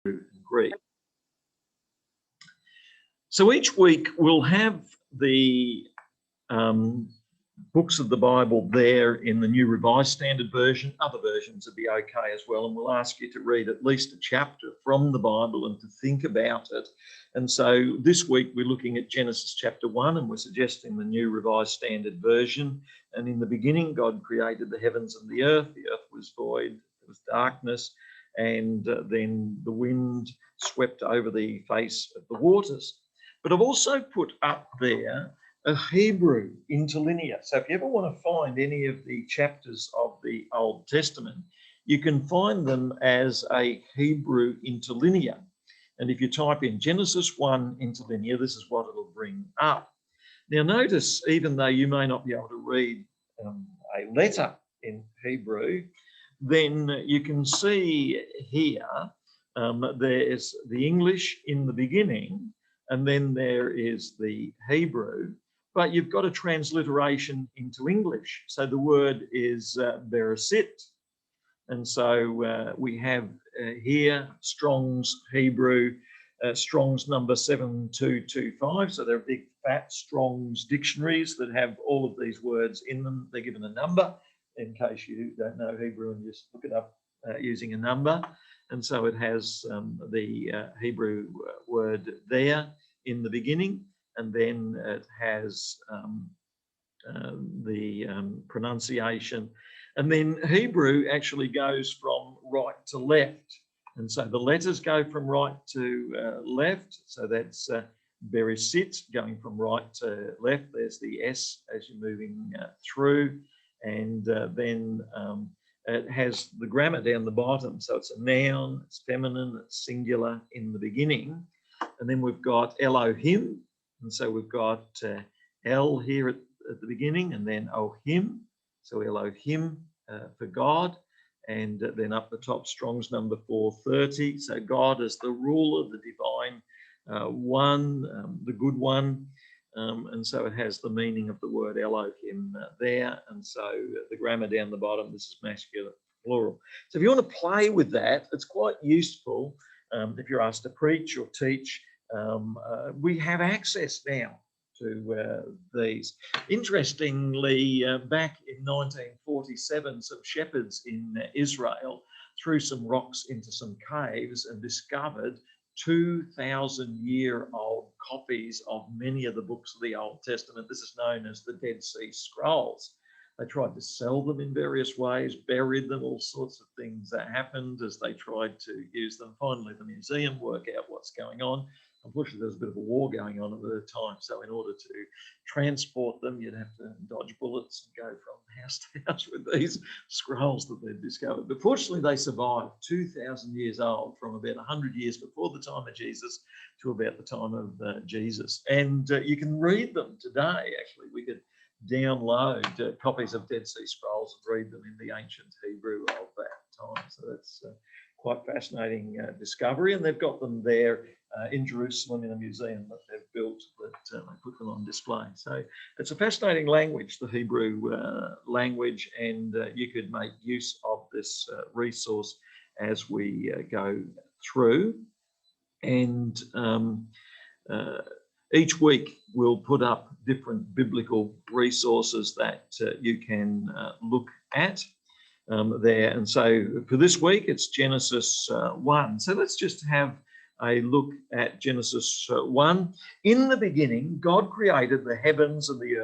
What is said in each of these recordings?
and Greek. So each week we'll have the books of the Bible there in the New Revised Standard Version. Other versions would be okay as well, and we'll ask you to read at least a chapter from the Bible and to think about it. And so this week we're looking at Genesis chapter 1, and we're suggesting the New Revised Standard Version. And in the beginning, God created the heavens and the earth. The earth was void, there was darkness, and then the wind swept over the face of the waters. But I've also put up there a Hebrew interlinear. So if you ever want to find any of the chapters of the Old Testament, you can find them as a Hebrew interlinear. And if you type in Genesis 1 interlinear, this is what it'll bring up. Now notice, even though you may not be able to read a letter in Hebrew, then you can see here there's the English in the beginning, and then there is the Hebrew, but you've got a transliteration into English. So the word is Bereshit. And so we have here Strong's Hebrew, Strong's number 7225. So they're big, fat Strong's dictionaries that have all of these words in them. They're given a number in case you don't know Hebrew and just look it up using a number. And so it has the Hebrew word there in the beginning, and then it has the pronunciation. And then Hebrew actually goes from right to left. And so the letters go from right to left. So that's Bereshit, going from right to left. There's the S as you're moving through. And then it has the grammar down the bottom. So it's a noun, it's feminine, it's singular in the beginning. And then we've got Elohim. And so we've got El here at the beginning, and then Ohim. So Elohim for God. And then up the top, Strong's number 430. So God is the ruler, the divine one, the good one. And so it has the meaning of the word Elohim there. And so the grammar down the bottom, this is masculine, plural. So if you want to play with that, it's quite useful if you're asked to preach or teach. We have access now to these. Interestingly, back in 1947, some shepherds in Israel threw some rocks into some caves and discovered 2,000-year-old copies of many of the books of the Old Testament. This is known as the Dead Sea Scrolls. They tried to sell them in various ways, buried them, all sorts of things that happened as they tried to use them. Finally, the museum work out what's going on. Unfortunately, there was a bit of a war going on at the time, so in order to transport them, you'd have to dodge bullets and go from house to house with these scrolls that they'd discovered. But fortunately, they survived, 2,000 years old, from about 100 years before the time of Jesus to about the time of Jesus. And you can read them today, actually. We could download copies of Dead Sea Scrolls and read them in the ancient Hebrew of that time. So that's quite fascinating discovery, and they've got them there in Jerusalem in a museum that they've built, that they put them on display. So it's a fascinating language, the Hebrew language, and you could make use of this resource as we go through. And each week we'll put up different biblical resources that you can look at there. And so for this week, it's Genesis 1. So let's just have a look at Genesis 1. In the beginning, God created the heavens and the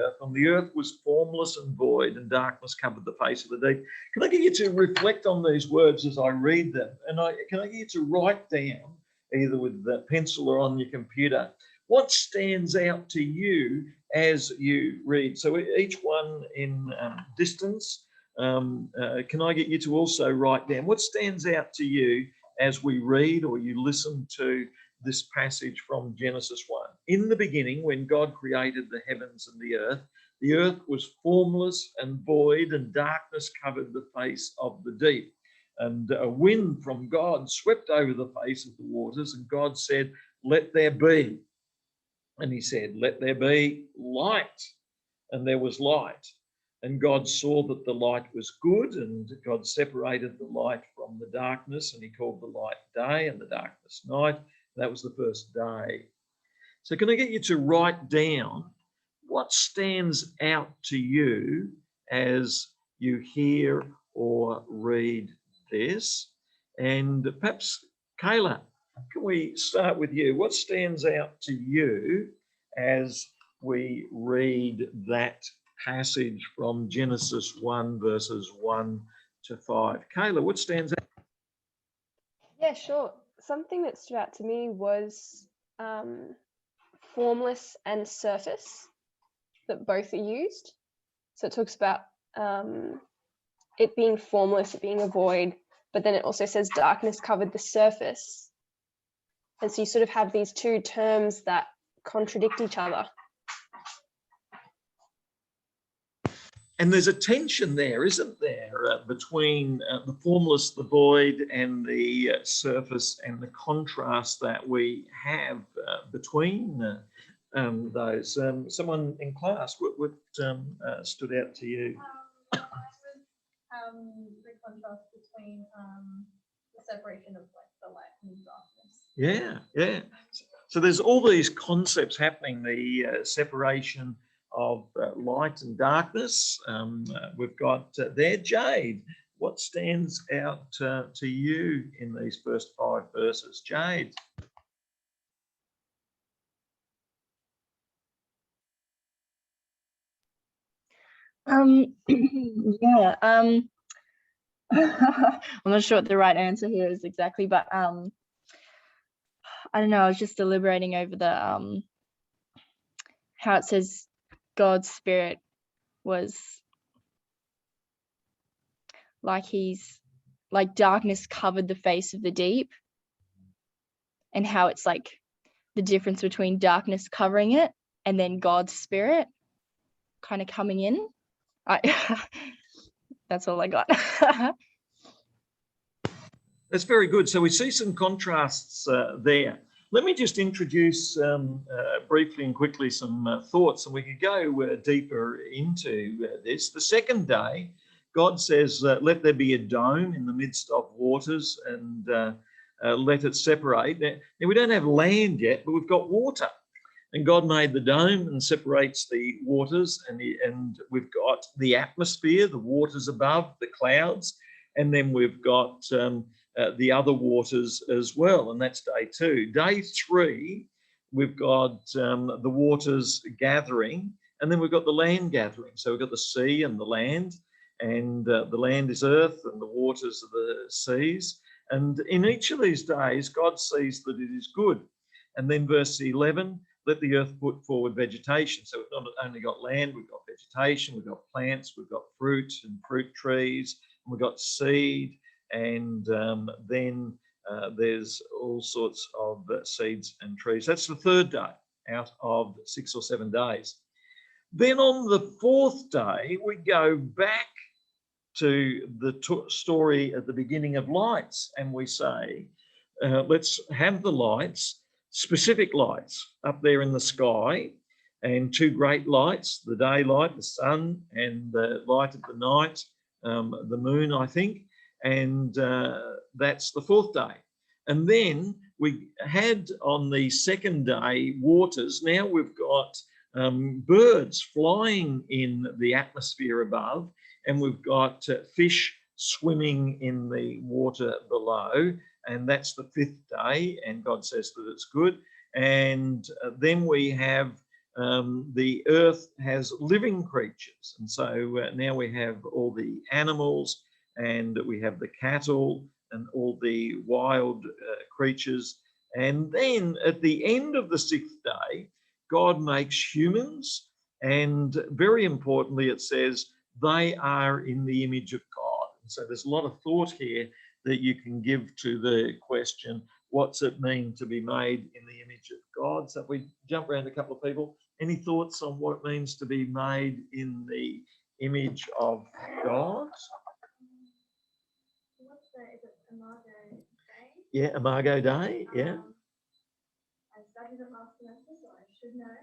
earth was formless and void, and darkness covered the face of the deep. Can I get you to reflect on these words as I read them? And can I get you to write down, either with the pencil or on your computer, what stands out to you as you read? So each one in distance. Can I get you to also write down what stands out to you as we read or you listen to this passage from Genesis 1? In the beginning, when God created the heavens and the earth was formless and void, and darkness covered the face of the deep. And a wind from God swept over the face of the waters, and God said, "Let there be." And he said, "Let there be light." And there was light. And God saw that the light was good, and God separated the light from the darkness, and he called the light day and the darkness night. That was the first day. So can I get you to write down what stands out to you as you hear or read this? And perhaps, Kayla, can we start with you? What stands out to you as we read that passage from Genesis 1, verses 1 to 5? Kayla, what stands out? Yeah, sure. Something that stood out to me was formless and surface, that both are used. So it talks about it being formless, it being a void, but then it also says darkness covered the surface. And so you sort of have these two terms that contradict each other. And there's a tension there, isn't there, between the formless, the void, and the surface, and the contrast that we have between those. Someone in class, what stood out to you? The contrast between the separation of like the light and darkness. Yeah. So there's all these concepts happening, the separation of light and darkness. We've got there, Jade. What stands out to you in these first 5 verses? Jade. Yeah. I'm not sure what the right answer here is exactly, but I don't know. I was just deliberating over the how it says God's spirit was like darkness covered the face of the deep, and how it's like the difference between darkness covering it and then God's spirit kind of coming in. That's all I got. That's very good. So we see some contrasts there. Let me just introduce briefly and quickly some thoughts, and we could go deeper into this. The second day, God says, let there be a dome in the midst of waters, and let it separate. Now, we don't have land yet, but we've got water. And God made the dome and separates the waters, and we've got the atmosphere, the waters above, the clouds, and then we've got the other waters as well, and that's day 2. Day 3, we've got the waters gathering, and then we've got the land gathering. So we've got the sea and the land, and the land is earth, and the waters are the seas. And in each of these days, God sees that it is good. And then verse 11, let the earth put forward vegetation. So we've not only got land, we've got vegetation, we've got plants, we've got fruit and fruit trees, and we've got seed, and then there's all sorts of seeds and trees. That's the third day out of 6 or 7 days. Then on the 4th day, we go back to the story at the beginning of lights, and we say, let's have the lights, specific lights up there in the sky, and 2 great lights, the daylight, the sun, and the light of the night, the moon, I think. And that's the 4th day. And then we had on the 2nd day waters. Now we've got birds flying in the atmosphere above, and we've got fish swimming in the water below, and that's the 5th day, and God says that it's good. And then we have the earth has living creatures, and so now we have all the animals, and we have the cattle and all the wild creatures. And then at the end of the 6th day, God makes humans, and very importantly, it says they are in the image of God. And so there's a lot of thought here that you can give to the question, what's it mean to be made in the image of God? So if we jump around a couple of people, any thoughts on what it means to be made in the image of God? Is it Imago Day? Yeah, Imago Day, yeah. I studied it last semester, so I should know.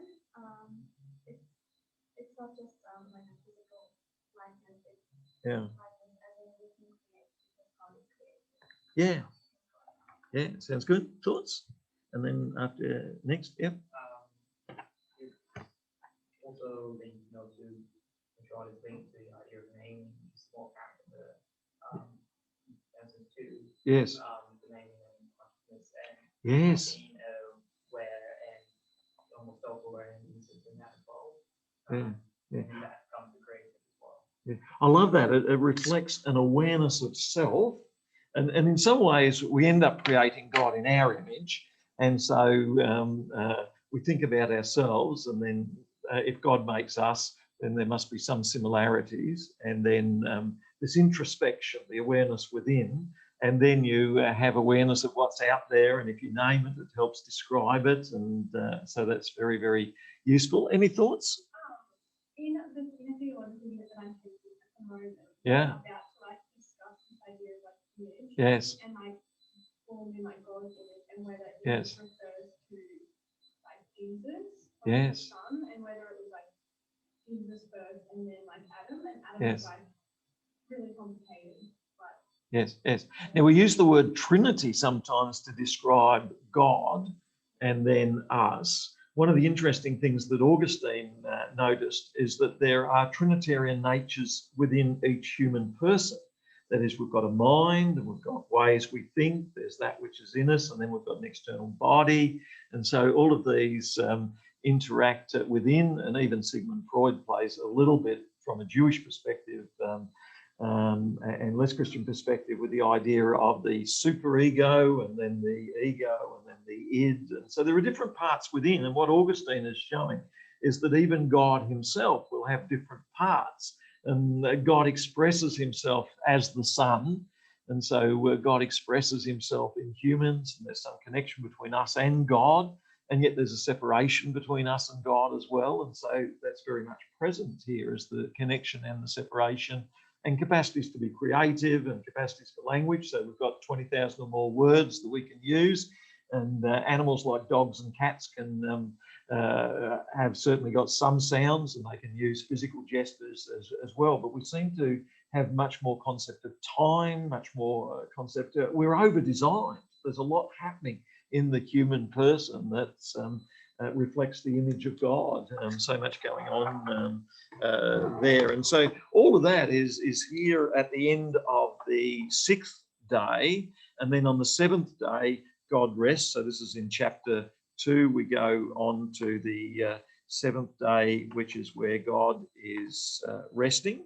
It's not just like a physical Yeah. Yeah. Yeah. Sounds good. Thoughts? And then after next, yep. Also, they know to draw this link to the idea of name, small character, answer to Yes. the naming and consciousness and Yes. being aware and almost self-aware and in that involved. Yeah. And that comes to creativity as well. Yeah. I love that. It reflects an awareness of self. And in some ways, we end up creating God in our image. And so we think about ourselves, and then if God makes us, then there must be some similarities. And then this introspection, the awareness within, and then you have awareness of what's out there. And if you name it, it helps describe it. And so that's very, very useful. Any thoughts? In the interview or the video that I'm taking at the moment, Yeah. I'm about to like discuss this idea of like image Yes. and like forming like God's image and whether it Yes. refers to like Jesus or Yes. the Son, and whether it was like Jesus first and then like Adam, and Adam Yes. is like really complicated. But Yes, yes. Now we use the word Trinity sometimes to describe God and then us. One of the interesting things that Augustine noticed is that there are Trinitarian natures within each human person. That is, we've got a mind and we've got ways we think, there's that which is in us, and then we've got an external body. And so all of these interact within, and even Sigmund Freud plays a little bit from a Jewish perspective and less Christian perspective with the idea of the superego and then the ego and then the id. And so there are different parts within, and what Augustine is showing is that even God himself will have different parts, and God expresses himself as the Son, and so God expresses himself in humans, and there's some connection between us and God, and yet there's a separation between us and God as well, and so that's very much present here as the connection and the separation, and capacities to be creative and capacities for language. So we've got 20,000 or more words that we can use, and animals like dogs and cats can have certainly got some sounds, and they can use physical gestures as well. But we seem to have much more concept of time, much more concept. We're over-designed. There's a lot happening in the human person that's reflects the image of God. So much going on there. And so all of that is here at the end of the 6th day. And then on the 7th day, God rests. So this is in chapter 2. We go on to the 7th day, which is where God is resting.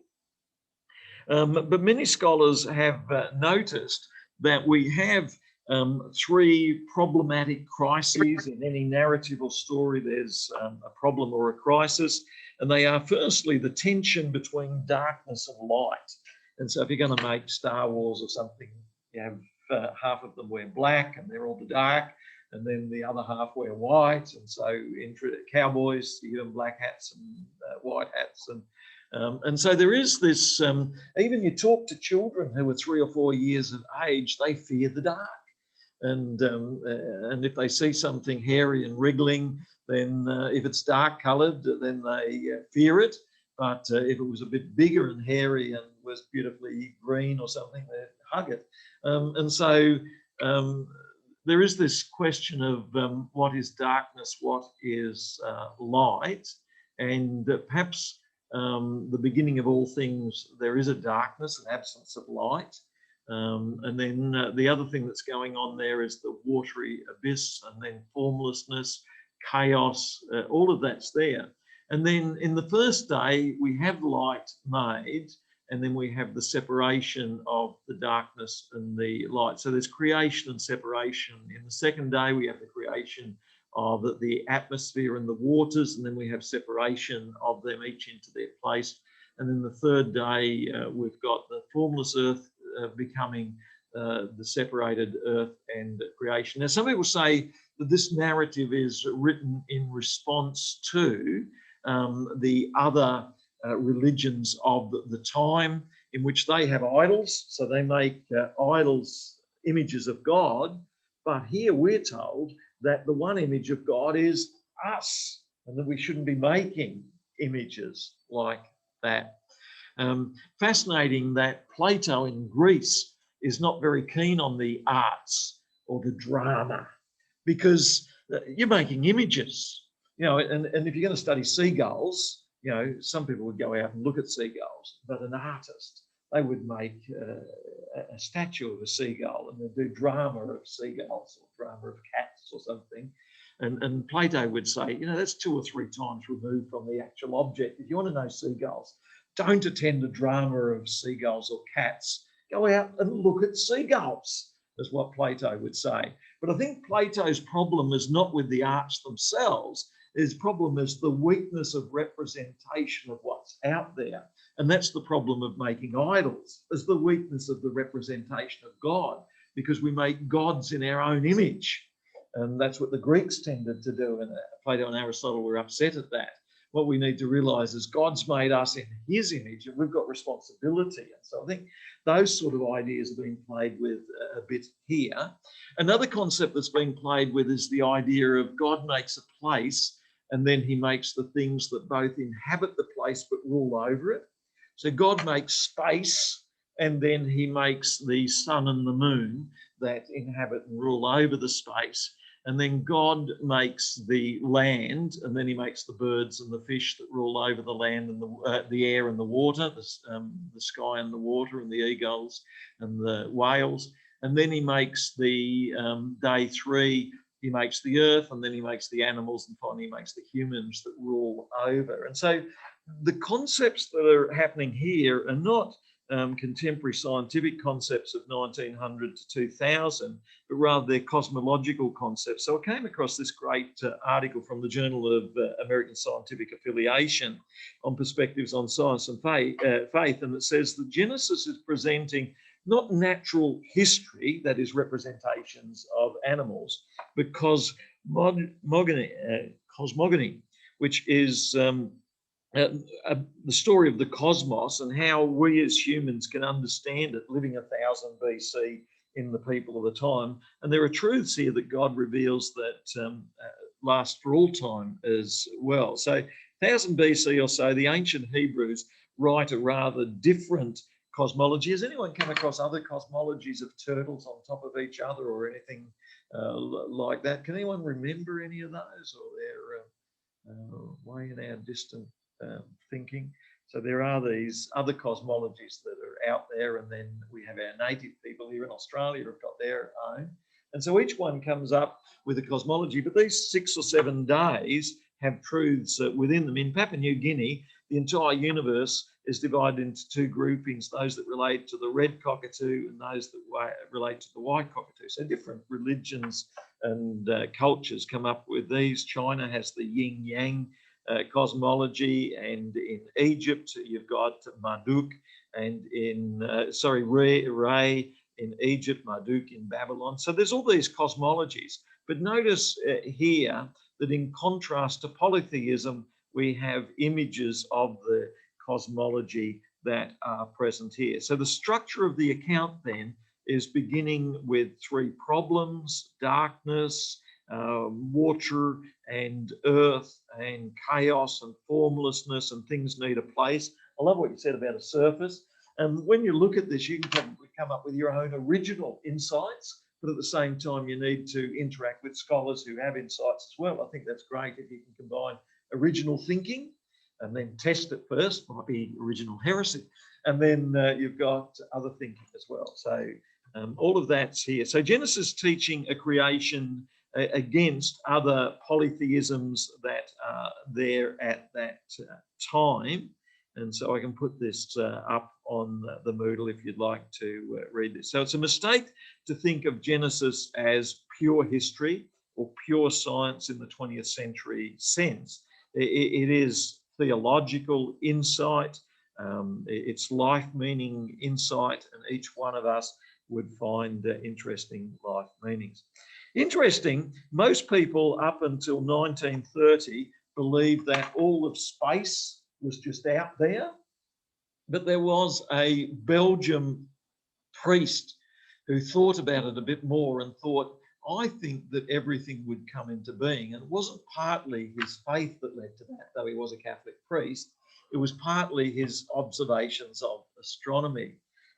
But many scholars have noticed that we have 3 problematic crises. In any narrative or story, there's a problem or a crisis, and they are firstly the tension between darkness and light. And so if you're going to make Star Wars or something, you have half of them wear black and they're all the dark, and then the other half wear white. And so in cowboys, you give them black hats and white hats, and so there is this, even you talk to children who are 3 or 4 years of age, they fear the dark. And if they see something hairy and wriggling, then if it's dark coloured, then they fear it. But if it was a bit bigger and hairy and was beautifully green or something, they'd hug it. And so there is this question of what is darkness, what is light, and perhaps the beginning of all things, there is a darkness, an absence of light. And then the other thing that's going on there is the watery abyss, and then formlessness, chaos, all of that's there. And then in the first day, we have light made, and then we have the separation of the darkness and the light. So there's creation and separation. In the second day, we have the creation of the atmosphere and the waters, and then we have separation of them each into their place. And then the third day, we've got the formless earth becoming the separated earth and creation. Now, some people say that this narrative is written in response to the other religions of the time, in which they have idols. So they make idols, images of God. But here we're told that the one image of God is us, and that we shouldn't be making images like that. Fascinating that Plato in Greece is not very keen on the arts or the drama, because you're making images, and if you're going to study seagulls, some people would go out and look at seagulls, but an artist, they would make a statue of a seagull and they'd do drama of seagulls or drama of cats or something. And Plato would say, that's 2 or 3 times removed from the actual object. If you want to know seagulls, don't attend a drama of seagulls or cats. Go out and look at seagulls, is what Plato would say. But I think Plato's problem is not with the arts themselves. His problem is the weakness of representation of what's out there. And that's the problem of making idols, is the weakness of the representation of God, because we make gods in our own image. And that's what the Greeks tended to do. And Plato and Aristotle were upset at that. What we need to realize is God's made us in his image and we've got responsibility. And so I think those sort of ideas are being played with a bit here. Another concept that's being played with is the idea of God makes a place and then he makes the things that both inhabit the place but rule over it. So God makes space and then he makes the sun and the moon that inhabit and rule over the space. And then God makes the land, and then he makes the birds and the fish that rule over the land and the air and the water, the sky and the water, and the eagles and the whales. And then he makes the day 3, he makes the earth, and then he makes the animals, and finally he makes the humans that rule over. And so the concepts that are happening here are not contemporary scientific concepts of 1900 to 2000, but rather they're cosmological concepts. So I came across this great article from the Journal of American Scientific Affiliation on perspectives on science and faith, and it says that Genesis is presenting not natural history, that is representations of animals, but cosmogony, which is the story of the cosmos and how we as humans can understand it living 1000 BC in the people of the time. And there are truths here that God reveals that last for all time as well. So 1000 BC or so, the ancient Hebrews write a rather different cosmology. Has anyone come across other cosmologies of turtles on top of each other or anything like that? Can anyone remember any of those, or they're way in our distant thinking? So there are these other cosmologies that are out there, and then we have our native people here in Australia who've got their own. And so each one comes up with a cosmology, but these 6 or 7 days have truths within them. In Papua New Guinea, the entire universe is divided into 2 groupings, those that relate to the red cockatoo and those that relate to the white cockatoo. So different religions and cultures come up with these. China has the yin-yang cosmology, and in Egypt you've got Marduk, and in Re in Egypt, Marduk in Babylon. So there's all these cosmologies, but notice here that in contrast to polytheism, we have images of the cosmology that are present here. So the structure of the account then is beginning with 3 problems: darkness, water and earth, and chaos and formlessness, and things need a place. I love what you said about a surface. And when you look at this, you can come up with your own original insights, but at the same time, you need to interact with scholars who have insights as well. I think that's great if you can combine original thinking and then test it first, might be original heresy. And then you've got other thinking as well. So all of that's here. So Genesis teaching a creation against other polytheisms that are there at that time. And so I can put this up on the Moodle if you'd like to read this. So it's a mistake to think of Genesis as pure history or pure science in the 20th century sense. It is theological insight, it's life-meaning insight, and each one of us would find interesting life meanings. Interesting, most people up until 1930 believed that all of space was just out there, but there was a Belgian priest who thought about it a bit more and thought, I think that everything would come into being. And it wasn't partly his faith that led to that, though he was a Catholic priest. it was partly his observations of astronomy.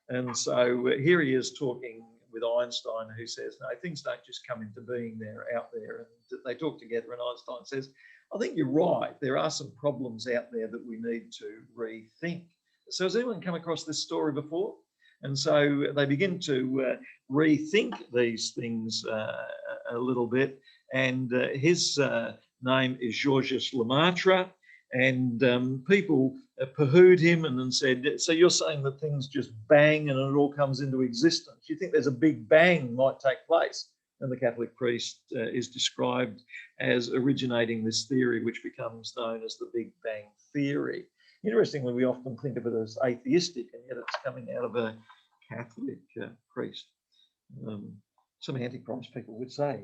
And so here he is talking with Einstein, who says, no, things don't just come into being, they're out there. And they talk together, and Einstein says, I think you're right. There are some problems out there that we need to rethink. So has anyone come across this story before? And so they begin to rethink these things a little bit. And his name is Georges Lemaitre. And people pooh-hooed him and then said, so you're saying that things just bang and it all comes into existence? You think there's a big bang might take place? And the Catholic priest is described as originating this theory, which becomes known as the Big Bang Theory. Interestingly, we often think of it as atheistic, and yet it's coming out of a Catholic priest. Some Antichrist people would say,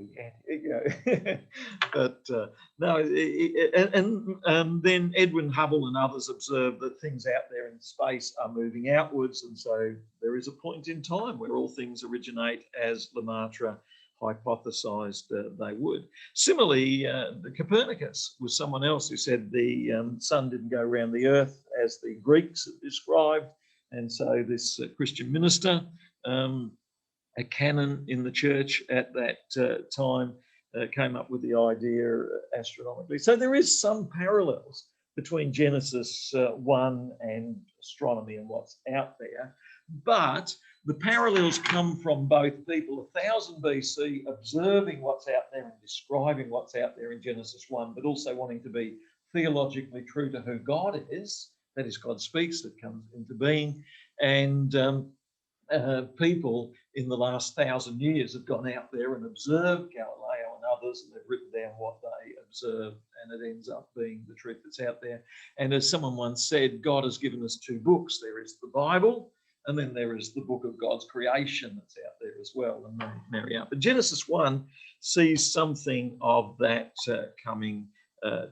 but no. And then Edwin Hubble and others observed that things out there in space are moving outwards, and so there is a point in time where all things originate as Lemaitre hypothesized they would. Similarly, Copernicus was someone else who said the sun didn't go around the earth as the Greeks had described, and so this Christian minister, a canon in the church at that time, came up with the idea astronomically. So there is some parallels between Genesis 1 and astronomy and what's out there, but the parallels come from both people 1000 BC observing what's out there and describing what's out there in Genesis 1, but also wanting to be theologically true to who God is. That is, God speaks, that comes into being. And people in the last 1000 years have gone out there and observed Galileo and others, and they've written down what they observed, and it ends up being the truth that's out there. And as someone once said, God has given us two books. There is the Bible, and then there is the book of God's creation that's out there as well, and they marry up. But Genesis 1 sees something of that coming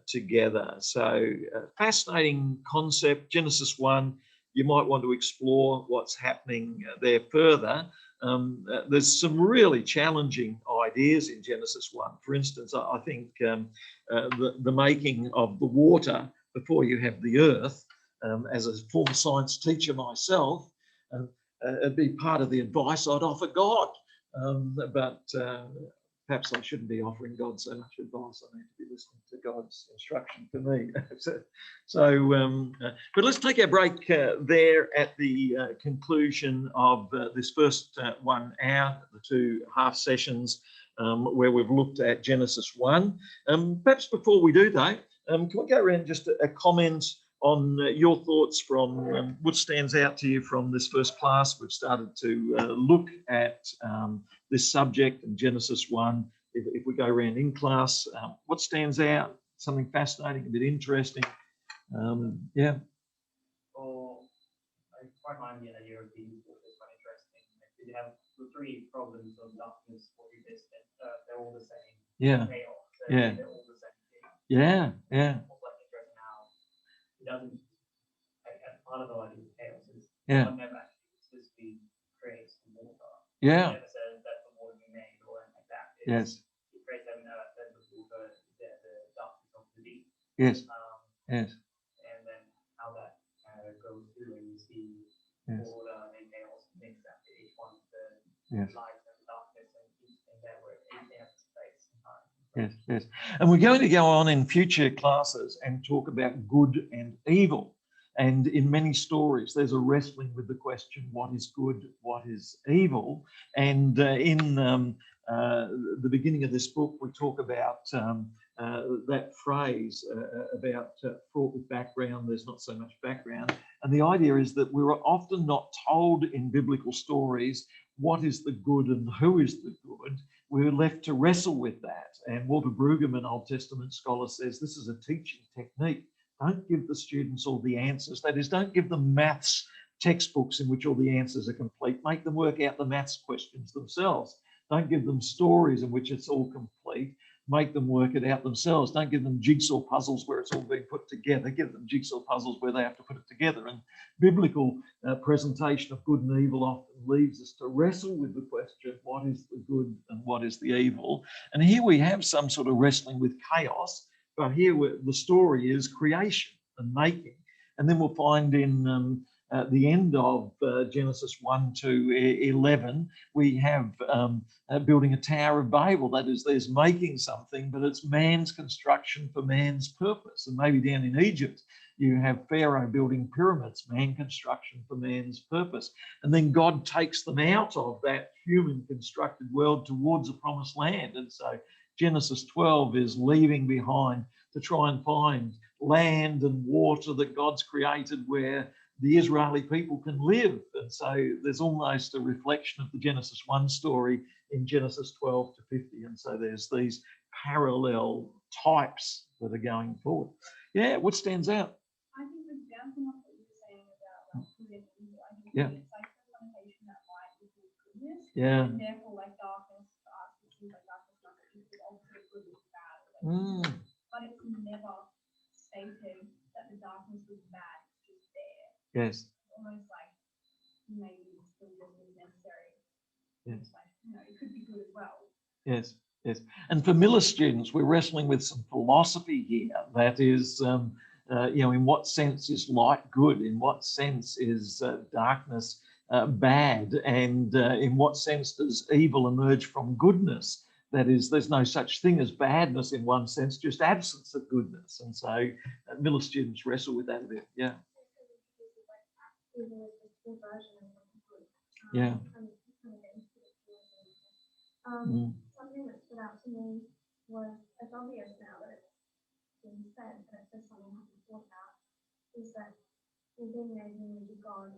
together. So fascinating concept, Genesis 1. You might want to explore what's happening there further. There's some really challenging ideas in Genesis 1. For instance, I think the making of the water before you have the earth, as a former science teacher myself, it'd be part of the advice I'd offer God. But perhaps I shouldn't be offering God so much advice. I need to be listening to God's instruction for me. But let's take our break there at the conclusion of this first 1 hour, the 2 half sessions, where we've looked at Genesis 1. Perhaps before we do though, can we go around just a comment on your thoughts from what stands out to you from this first class? We've started to look at this subject in Genesis 1. If we go around in class, what stands out? Something fascinating, a bit interesting? Yeah. Well, I quite find the idea of being quite interesting. Like, you have the 3 problems of darkness, what we just said, they're all the same. Yeah. Chaos, Yeah. They're all the same thing. Yeah. Yeah. It doesn't, like, part of the idea of chaos is Yeah. God never actually explicitly creates the water. Yeah. He never says that the water be made or anything like that. Yes. He creates heaven and earth, then the water, the darkness of the deep. Yes. Yes. And then how that goes through, and you see Yes. order and chaos mixed up in each one of the Yes. light and darkness, and each thing there where everything has space and time. Yes, yes. And we're going to go on in future classes and talk about good and evil. And in many stories, there's a wrestling with the question, what is good, what is evil? And in the beginning of this book, we talk about that phrase about fraught with background, there's not so much background. And the idea is that we're often not told in biblical stories what is the good and who is the good. We're left to wrestle with that. And Walter Brueggemann, an Old Testament scholar, says this is a teaching technique. Don't give the students all the answers. That is, don't give them maths textbooks in which all the answers are complete. Make them work out the maths questions themselves. Don't give them stories in which it's all complete. Make them work it out themselves. Don't give them jigsaw puzzles where it's all being put together. Give them jigsaw puzzles where they have to put it together. And biblical presentation of good and evil often leaves us to wrestle with the question, what is the good and what is the evil? And here we have some sort of wrestling with chaos, but here the story is creation and making. And then we'll find in at the end of Genesis 1 to 11, we have building a Tower of Babel. That is, there's making something, but it's man's construction for man's purpose. And maybe down in Egypt, you have Pharaoh building pyramids, man construction for man's purpose. And then God takes them out of that human constructed world towards a promised land. And so Genesis 12 is leaving behind to try and find land and water that God's created where the Israeli people can live. And so there's almost a reflection of the Genesis 1 story in Genesis 12 to 50. And so there's these parallel types that are going forward. Yeah, what stands out? I think the bouncing off what you were saying about like good and evil, I think Yeah. it's like the connotation that light equals goodness. Yeah. And therefore like darkness for us, it seems like darkness not equals opposite good is bad. But it's never stated that the darkness was bad, it's just there. Yes. Almost like maybe it's still just as necessary. Yes. Like, you know, it could be good as well. Yes. Yes. And for Miller students, we're wrestling with some philosophy here. That is, in what sense is light good? In what sense is darkness bad? And in what sense does evil emerge from goodness? That is, there's no such thing as badness in one sense, just absence of goodness. And so Miller students wrestle with that a bit. Yeah. Yeah. Something that stood out to me was, it's obvious now that it's been said, but it's just something I haven't thought about, is that within the image of God,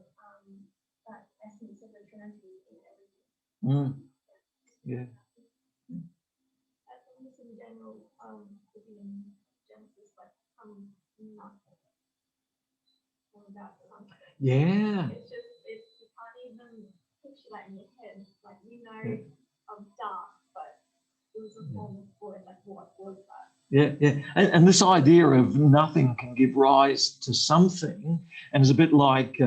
that essence of the Trinity is everything. Yeah. I think this in general, within Genesis, like, nothing. All about something. Yeah. It's just, you can't even picture that in your head. Like, you know of dark, but it was a form of void. Like, what was that? Yeah, yeah. And this idea of nothing can give rise to something, and it's a bit like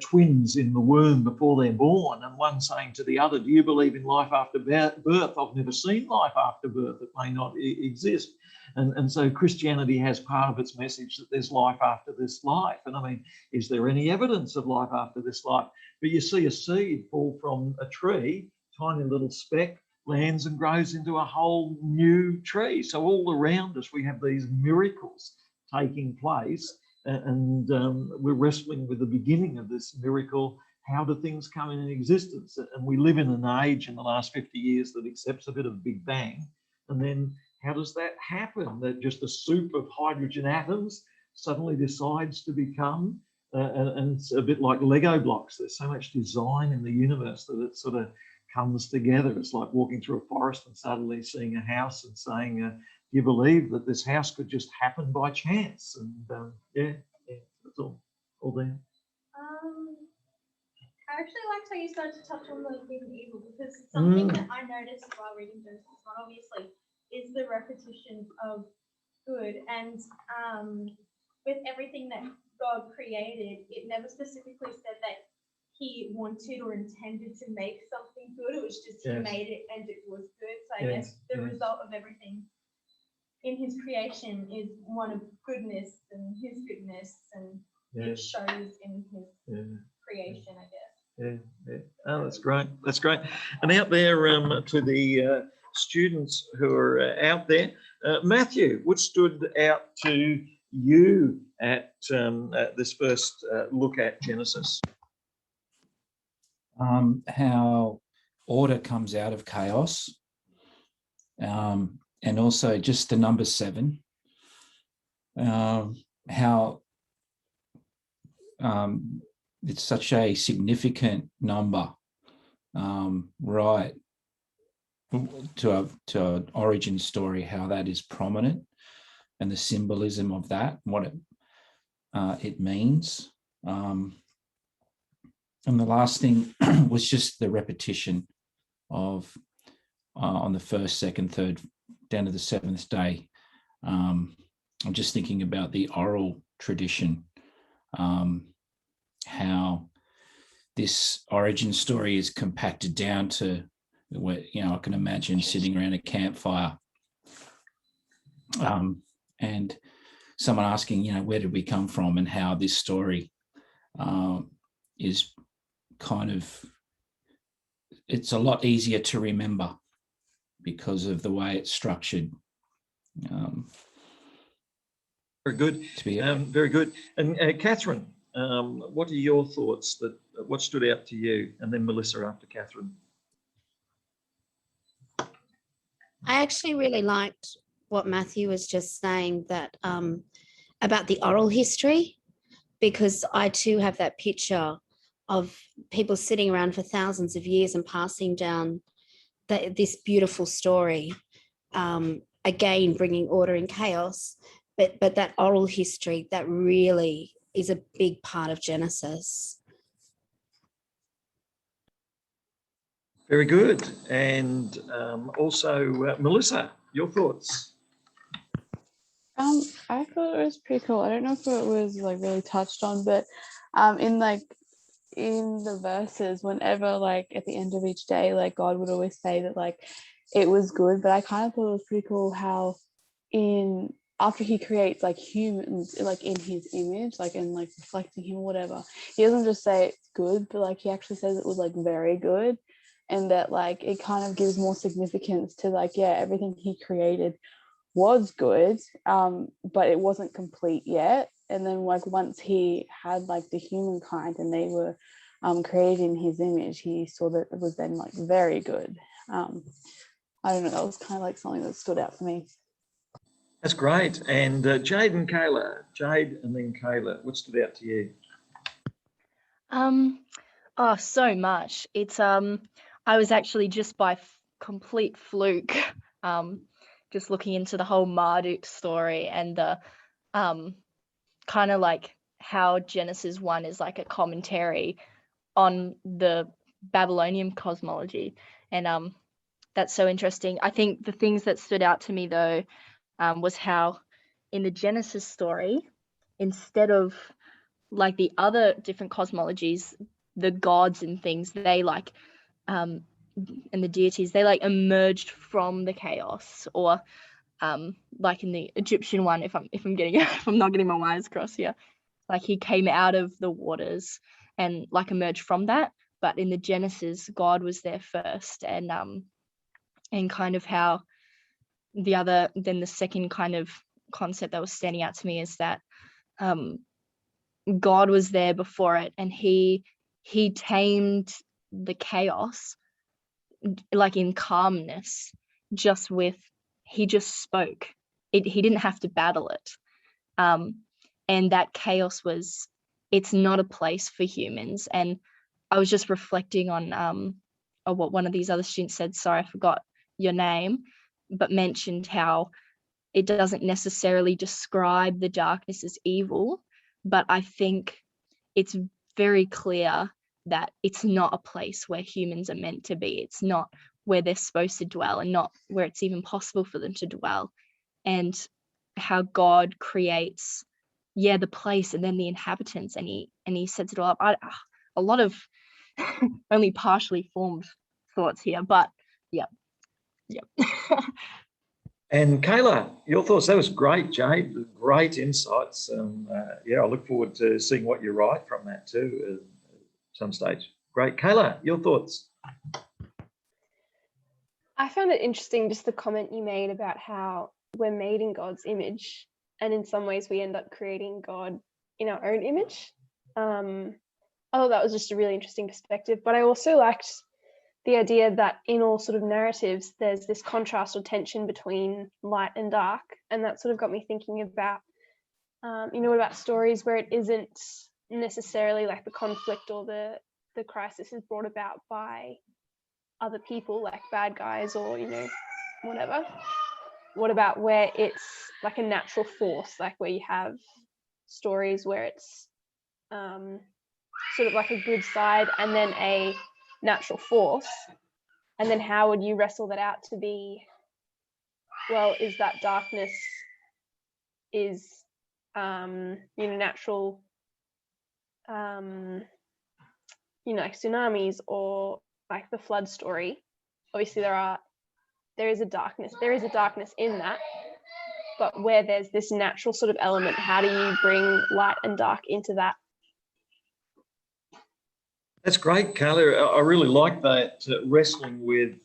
twins in the womb before they're born, and one saying to the other, do you believe in life after birth? I've never seen life after birth. It may not exist. And so Christianity has part of its message that there's life after this life. And I mean, is there any evidence of life after this life? But you see a seed fall from a tree, tiny little speck, lands and grows into a whole new tree. So all around us, we have these miracles taking place, and we're wrestling with the beginning of this miracle. How do things come into existence? And we live in an age in the last 50 years that accepts a bit of Big Bang. And then how does that happen? That just a soup of hydrogen atoms suddenly decides to become, and it's a bit like Lego blocks. There's so much design in the universe that it sort of comes together. It's like walking through a forest and suddenly seeing a house and saying, do you believe that this house could just happen by chance? And yeah, that's all there. I actually liked how you started to touch on the good and evil, because something that I noticed while reading Genesis 1, obviously, is the repetition of good. And with everything that God created, it never specifically said that he wanted or intended to make something good. It was just he made it and it was good. So I guess the result of everything in his creation is one of goodness and his goodness, and it shows in his creation, I guess. Yeah. Oh, that's great. That's great. And out there to the students who are out there, Matthew, what stood out to you at this first look at Genesis? How order comes out of chaos, and also just the number 7, how it's such a significant number, right, to an origin story, how that is prominent and the symbolism of that, what it means. And the last thing was just the repetition of on the 1st, 2nd, 3rd, down to the 7th day. I'm just thinking about the oral tradition, how this origin story is compacted down to where, I can imagine sitting around a campfire. And someone asking, where did we come from, and how this story is kind of, it's a lot easier to remember because of the way it's structured. Very good. Very good. And Catherine, what are your thoughts? What stood out to you? And then Melissa after Catherine. I actually really liked what Matthew was just saying, that about the oral history, because I too have that picture of people sitting around for thousands of years and passing down this beautiful story, again bringing order in chaos, but that oral history, that really is a big part of Genesis. Very good. And also, Melissa, your thoughts? I thought it was pretty cool. I don't know if it was like really touched on, but in the verses, whenever like at the end of each day, like God would always say that like it was good. But I kind of thought it was pretty cool how after he creates like humans like in his image, like and like reflecting him or whatever, he doesn't just say it's good, but like he actually says it was like very good. And that like it kind of gives more significance to like, yeah, everything he created was good, but it wasn't complete yet. And then like once he had like the humankind and they were created in his image, he saw that it was then like very good. I don't know, that was kind of like something that stood out for me. That's great. And Jade and Kayla. Jade and then Kayla. What stood out to you? Oh, so much. It's I was actually just by complete fluke just looking into the whole Marduk story and the kind of like how Genesis 1 is like a commentary on the Babylonian cosmology, and that's so interesting. I think the things that stood out to me though was how in the Genesis story, instead of like the other different cosmologies, the gods and things, they like and the deities, they like emerged from the chaos, or like in the Egyptian one, if I'm getting if I'm not getting my wires crossed here, like he came out of the waters and like emerged from that. But in the Genesis, God was there first, and kind of how the second kind of concept that was standing out to me is that God was there before it, and he tamed the chaos like in calmness, he just spoke. He didn't have to battle it, and that chaos it's not a place for humans. And I was just reflecting on what one of these other students said, sorry I forgot your name, but mentioned how it doesn't necessarily describe the darkness as evil, but I think it's very clear that it's not a place where humans are meant to be. It's not where they're supposed to dwell, and not where it's even possible for them to dwell. And how God creates, the place and then the inhabitants, and he sets it all up. A lot of only partially formed thoughts here, but yeah. And Kayla, your thoughts? That was great, Jade. Great insights. I look forward to seeing what you write from that too at some stage. Great. Kayla, your thoughts? I found it interesting, just the comment you made about how we're made in God's image, and in some ways we end up creating God in our own image. I thought that was just a really interesting perspective, but I also liked the idea that in all sort of narratives, there's this contrast or tension between light and dark. And that sort of got me thinking about, about stories where it isn't necessarily like the conflict or the crisis is brought about by other people, like bad guys or, whatever. What about where it's like a natural force, like where you have stories where it's sort of like a good side and then a natural force, and then how would you wrestle that out to be, well, is that darkness is natural, like tsunamis or like the flood story? Obviously there is a darkness in that, but where there's this natural sort of element, how do you bring light and dark into that? That's great, Carla. I really like that, wrestling with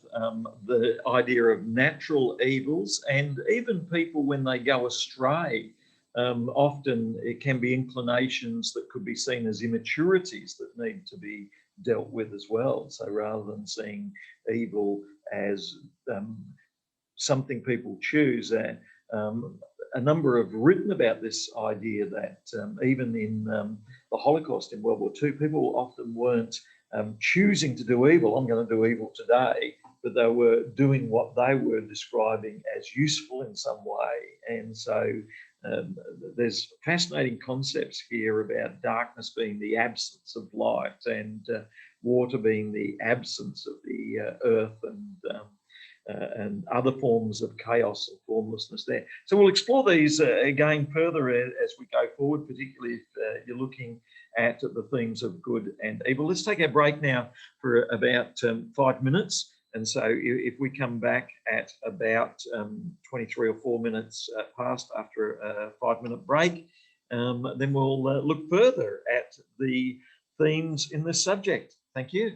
the idea of natural evils, and even people when they go astray, often it can be inclinations that could be seen as immaturities that need to be dealt with as well. So rather than seeing evil as something people choose, a number have written about this idea that even in the Holocaust in World War II, people often weren't choosing to do evil. I'm going to do evil today, but they were doing what they were describing as useful in some way. And so there's fascinating concepts here about darkness being the absence of light, and water being the absence of the earth, and other forms of chaos and formlessness there. So we'll explore these again further as we go forward, particularly if you're looking at the themes of good and evil. Let's take a break now for about 5 minutes. And so if we come back at about 23 or 4 minutes past after a 5-minute break, then we'll look further at the themes in this subject. Thank you.